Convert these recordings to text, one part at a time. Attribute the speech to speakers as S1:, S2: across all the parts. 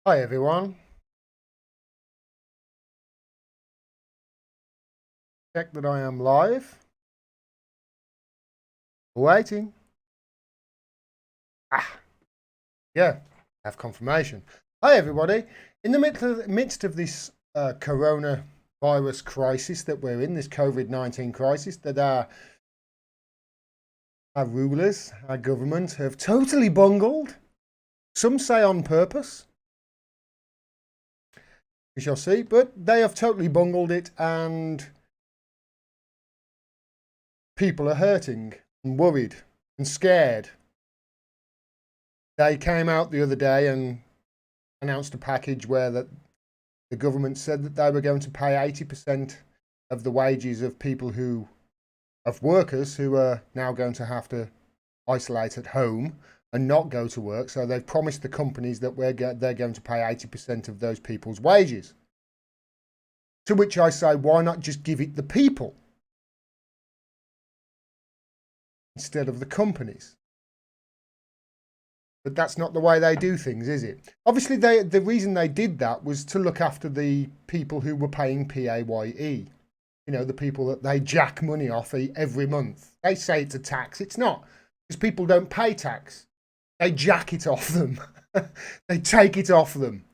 S1: Hi everyone. Check that I am live. Waiting. Ah, yeah, have confirmation. Hi everybody. In the midst of this coronavirus crisis that we're in, this COVID-19 crisis that our rulers, our government have totally bungled. Some say on purpose. We shall see, but they have totally bungled it and people are hurting and worried and scared. They came out the other day and announced a package where the government said that they were going to pay 80% of the wages of workers who are now going to have to isolate at home and not go to work. So they've promised the companies that they're going to pay 80% of those people's wages. To which I say, why not just give it the people instead of the companies? But that's not the way they do things, is it? Obviously, the reason they did that was to look after the people who were paying PAYE. You know, the people that they jack money off every month. They say it's a tax. It's not, because people don't pay tax. They jack it off them. They take it off them.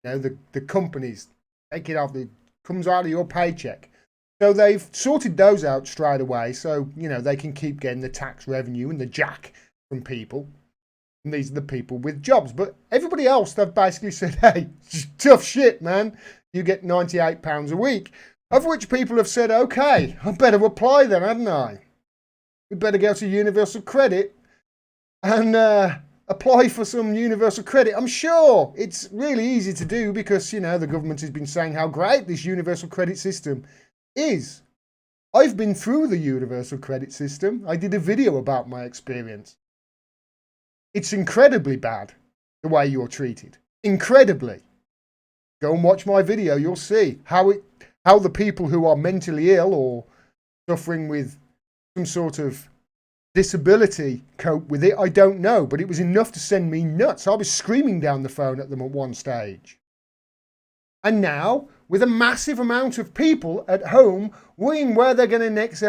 S1: You know, the companies take it off. It comes out of your paycheck. So they've sorted those out straight away. So, you know, they can keep getting the tax revenue and the jack from people. And these are the people with jobs. But everybody else, they've basically said, hey, tough shit, man. You get £98 a week. Of which people have said, okay, I better apply then, hadn't I? We better go to Universal Credit and apply for some Universal Credit. I'm sure it's really easy to do because, you know, the government has been saying how great this Universal Credit system is. I've been through the Universal Credit system. I did a video about my experience. It's incredibly bad the way you're treated. Incredibly. Go and watch my video. You'll see how the people who are mentally ill or suffering with some sort of disability cope with it. I don't know, but it was enough to send me nuts. I was screaming down the phone at them at one stage. And now, with a massive amount of people at home worrying where they're next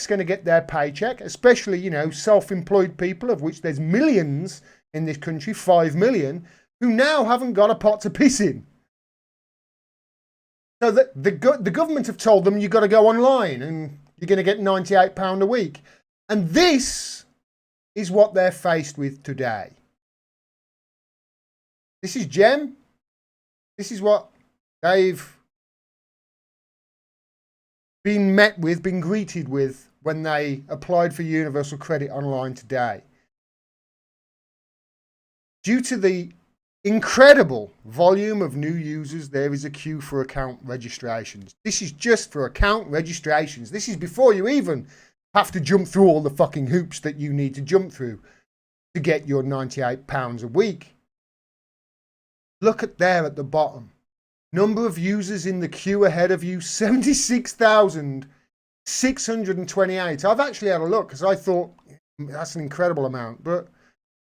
S1: going to get their paycheck, especially, you know, self-employed people, of which there's millions in this country, 5 million, who now haven't got a pot to piss in. So the government have told them you've got to go online and you're going to get £98 a week. And this is what they're faced with today. This is Gem. This is what they've been greeted with when they applied for Universal Credit online today. Due to the incredible volume of new users, there is a queue for account registrations. This is just for account registrations. This is before you even have to jump through all the fucking hoops that you need to jump through to get your £98 a week. Look at there at the bottom. Number of users in the queue ahead of you, 76,628. I've actually had a look because I thought that's an incredible amount. But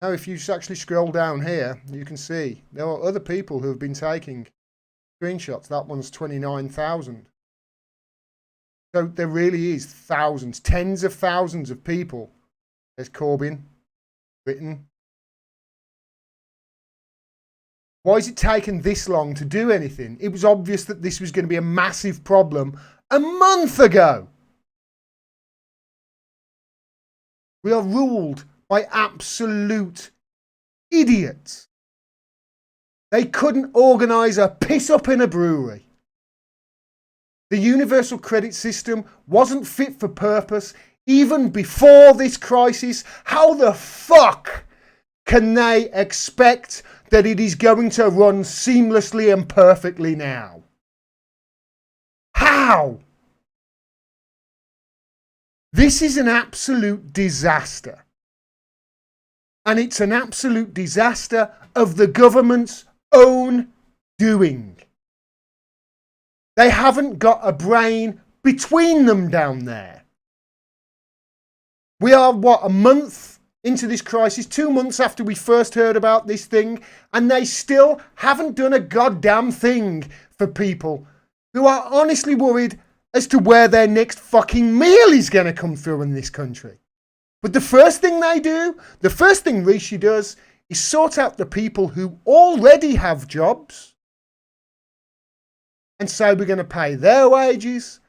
S1: now if you actually scroll down here, you can see there are other people who have been taking screenshots. That one's 29,000. So there really is thousands, tens of thousands of people. There's Corbyn, Britain. Why has it taken this long to do anything? It was obvious that this was going to be a massive problem a month ago. We are ruled by absolute idiots. They couldn't organise a piss up in a brewery. The Universal Credit system wasn't fit for purpose even before this crisis. How the fuck can they expect that it is going to run seamlessly and perfectly now? How? This is an absolute disaster. And it's an absolute disaster of the government's own doing. They haven't got a brain between them down there. We are, a month into this crisis, 2 months after we first heard about this thing, and they still haven't done a goddamn thing for people who are honestly worried as to where their next fucking meal is going to come through in this country. But the first thing they do, the first thing Rishi does, is sort out the people who already have jobs and say we're going to pay their wages,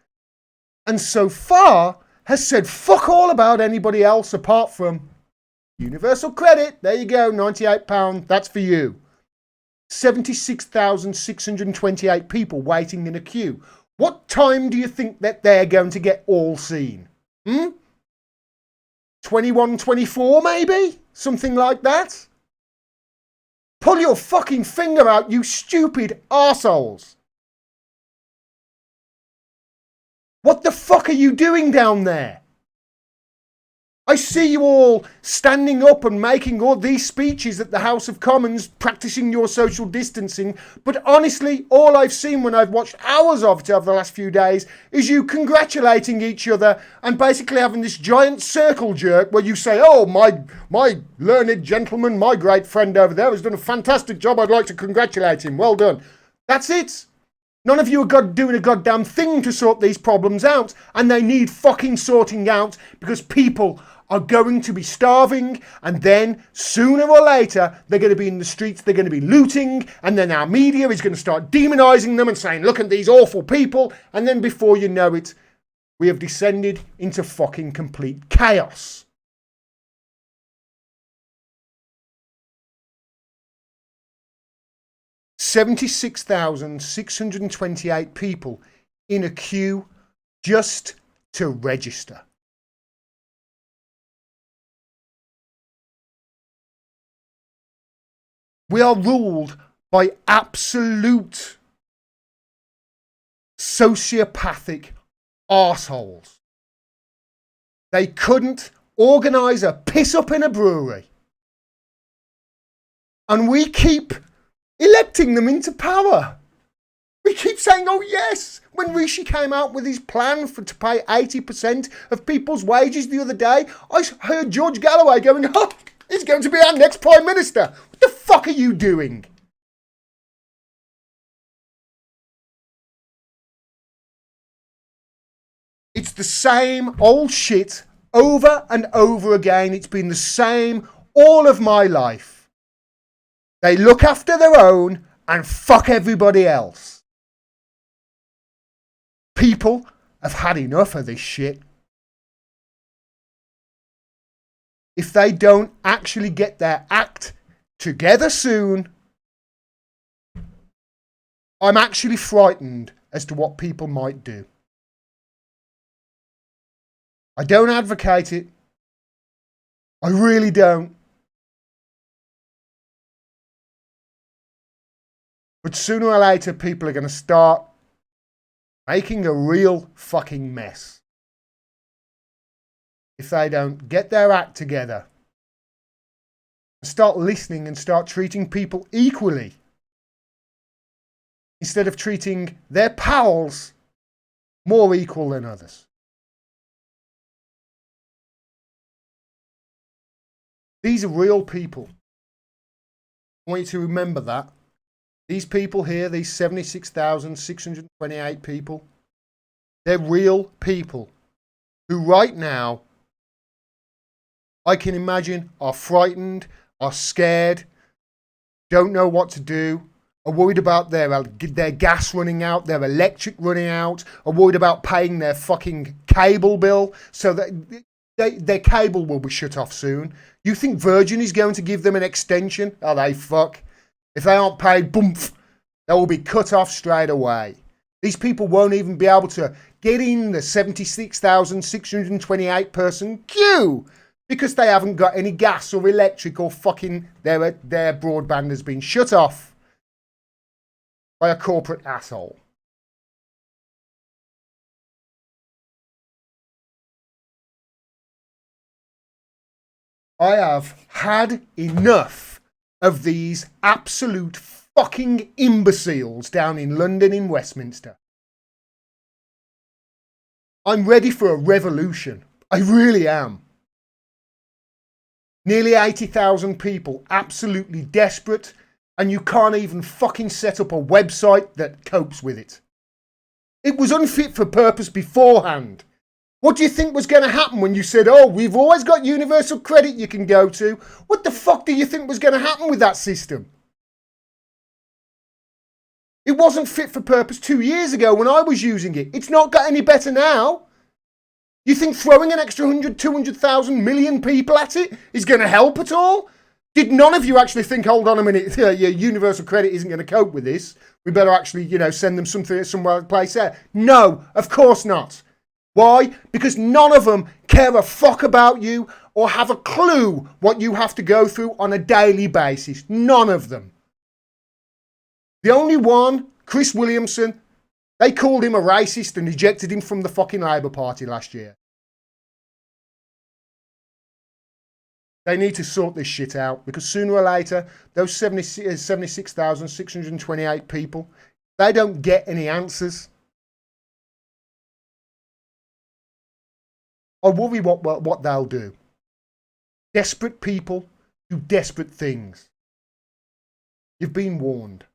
S1: and so far has said fuck all about anybody else apart from universal credit. There you go, £98, that's for you. 76,628 people waiting in a queue. What time do you think that they're going to get all seen? 21, 24 maybe? Something like that? Pull your fucking finger out, you stupid arseholes. What the fuck are you doing down there? I see you all standing up and making all these speeches at the House of Commons, practicing your social distancing, but honestly, all I've seen when I've watched hours of it over the last few days is you congratulating each other and basically having this giant circle jerk where you say, oh, my learned gentleman, my great friend over there has done a fantastic job, I'd like to congratulate him, well done. That's it. None of you are doing a goddamn thing to sort these problems out, and they need fucking sorting out because people are going to be starving, and then sooner or later they're going to be in the streets, they're going to be looting, and then our media is going to start demonising them and saying look at these awful people, and then before you know it we have descended into fucking complete chaos. $76,628 people in a queue just to register. We are ruled by absolute sociopathic arseholes. They couldn't organise a piss up in a brewery. And we keep electing them into power. We keep saying, oh yes. When Rishi came out with his plan to pay 80% of people's wages the other day, I heard George Galloway going, oh, he's going to be our next Prime Minister. What the fuck are you doing? It's the same old shit over and over again. It's been the same all of my life. They look after their own and fuck everybody else. People have had enough of this shit. If they don't actually get their act together soon, I'm actually frightened as to what people might do. I don't advocate it. I really don't. But sooner or later, people are going to start making a real fucking mess. If they don't get their act together, start listening and start treating people equally, instead of treating their pals more equal than others. These are real people. I want you to remember that. These people here, these 76,628 people, they're real people who right now, I can imagine, are frightened, are scared, don't know what to do, are worried about their gas running out, their electric running out, are worried about paying their fucking cable bill so that their cable will be shut off soon. You think Virgin is going to give them an extension? Oh, they fuck. If they aren't paid, boomph, they will be cut off straight away. These people won't even be able to get in the 76,628 person queue because they haven't got any gas or electric, or fucking their broadband has been shut off by a corporate asshole. I have had enough of these absolute fucking imbeciles down in London in Westminster. I'm ready for a revolution. I really am. Nearly 80,000 people absolutely desperate, and you can't even fucking set up a website that copes with it. It was unfit for purpose beforehand. What do you think was going to happen when you said, oh, we've always got universal credit you can go to? What the fuck do you think was going to happen with that system? It wasn't fit for purpose 2 years ago when I was using it. It's not got any better now. You think throwing an extra 100, 200,000 million people at it is going to help at all? Did none of you actually think, hold on a minute, yeah, universal credit isn't going to cope with this. We better actually, send them something somewhere place there. No, of course not. Why? Because none of them care a fuck about you or have a clue what you have to go through on a daily basis. None of them. The only one, Chris Williamson, they called him a racist and ejected him from the fucking Labour Party last year. They need to sort this shit out because sooner or later, those 76,628 people, they don't get any answers. I worry what they'll do. Desperate people do desperate things. You've been warned.